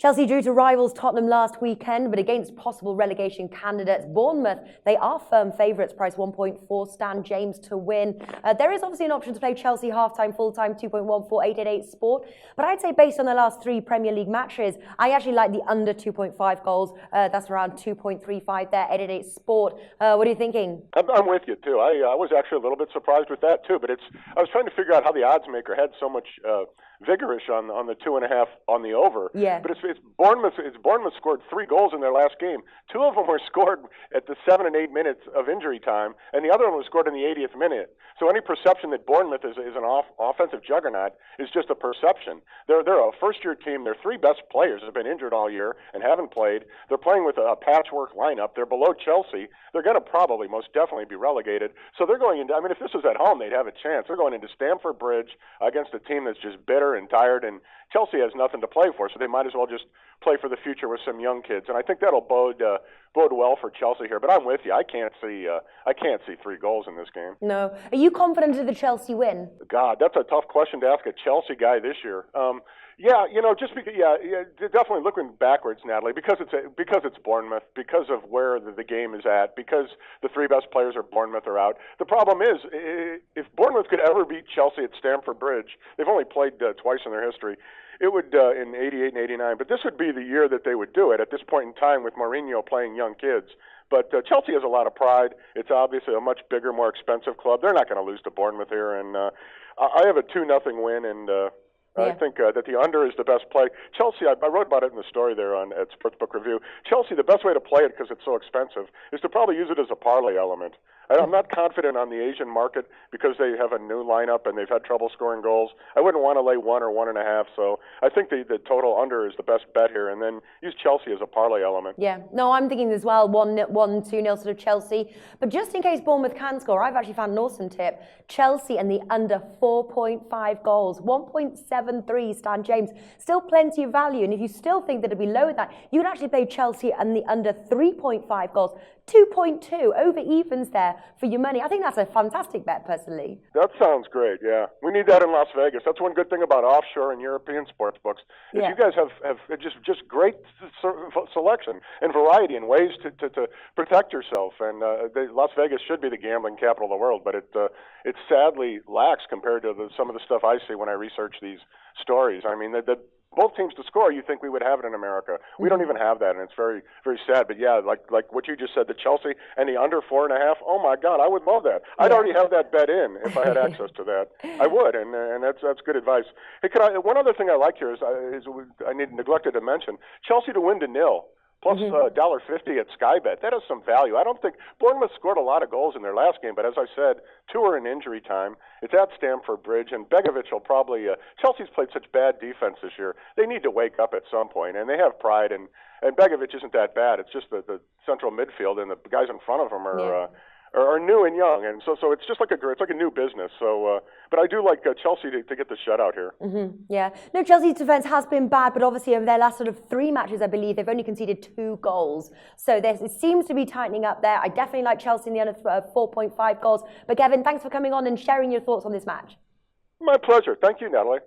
Chelsea drew to rivals Tottenham last weekend, but against possible relegation candidates Bournemouth, they are firm favourites, priced 1.4, Stan James to win. There is obviously an option to play Chelsea half-time, full-time, 2.1 for 888 Sport, but I'd say based on the last 3 Premier League matches, I actually like the under 2.5 goals. That's around 2.35 there, 888 Sport. What are you thinking? I'm with you too. I was actually a little bit surprised with that too, but I was trying to figure out how the odds maker had so much vigorish on the 2.5 on the over. Yeah. But it's Bournemouth scored 3 goals in their last game. 2 of them were scored at the 7 and 8 minutes of injury time, and the other one was scored in the 80th minute. So any perception that Bournemouth is an offensive juggernaut is just a perception. They're a first-year team. Their 3 best players have been injured all year and haven't played. They're playing with a patchwork lineup. They're below Chelsea. They're going to probably, most definitely, be relegated. So they're going into, I mean, if this was at home, they'd have a chance. They're going into Stamford Bridge against a team that's just bitter and tired, and Chelsea has nothing to play for, so they might as well just play for the future with some young kids. And I think that'll bode well for Chelsea here. But I'm with you. I can't see 3 goals in this game. No. Are you confident of the Chelsea win? God, that's a tough question to ask a Chelsea guy this year. Yeah, just because, definitely looking backwards, Natalie, because it's Bournemouth, because of where the game is at, because the 3 best players are Bournemouth are out. The problem is, if Bournemouth could ever beat Chelsea at Stamford Bridge, they've only played twice in their history. It would in '88 and '89, but this would be the year that they would do it at this point in time with Mourinho playing young kids. But Chelsea has a lot of pride. It's obviously a much bigger, more expensive club. They're not going to lose to Bournemouth here, and I have a 2-0 win, and I think that the under is the best play. Chelsea, I wrote about it in the story there at Sportsbook Review. Chelsea, the best way to play it, because it's so expensive, is to probably use it as a parlay element. I'm not confident on the Asian market because they have a new lineup and they've had trouble scoring goals. I wouldn't want to lay 1 or 1.5, so I think the total under is the best bet here, and then use Chelsea as a parlay element. Yeah, no, I'm thinking as well, 1-2-0 sort of Chelsea. But just in case Bournemouth can score, I've actually found an awesome tip. Chelsea and the under 4.5 goals, 1.73 Stan James. Still plenty of value, and if you still think that it'd be lower than that, you would actually play Chelsea and the under 3.5 goals. 2.2 over evens there for your money. I think that's a fantastic bet, personally. That sounds great, yeah. We need that in Las Vegas. That's one good thing about offshore and European sports books. Is you guys have just great selection and variety and ways to protect yourself. And Las Vegas should be the gambling capital of the world, but it sadly lacks compared to some of the stuff I see when I research these stories. I mean, both teams to score, you think we would have it in America. We don't even have that, and it's very, very sad. But yeah, like what you just said, the Chelsea and the under 4.5. Oh my God, I would love that. I'd already have that bet in if I had access to that. I would, and that's good advice. Hey, one other thing I like here is I neglected to mention Chelsea to win to 0. Plus $1.50 at Sky Bet. That has some value. I don't think Bournemouth scored a lot of goals in their last game, but as I said, 2 are in injury time. It's at Stamford Bridge, and Begovic will probably Chelsea's played such bad defense this year. They need to wake up at some point, and they have pride, and Begovic isn't that bad. It's just the central midfield, and the guys in front of him are new and young, and so it's just like a new business. So, but I do like Chelsea to get the shutout here. Yeah, no, Chelsea's defense has been bad, but obviously over their last sort of 3 matches, I believe they've only conceded 2 goals. So it seems to be tightening up there. I definitely like Chelsea in the under 4.5 goals. But Kevin, thanks for coming on and sharing your thoughts on this match. My pleasure. Thank you, Natalie.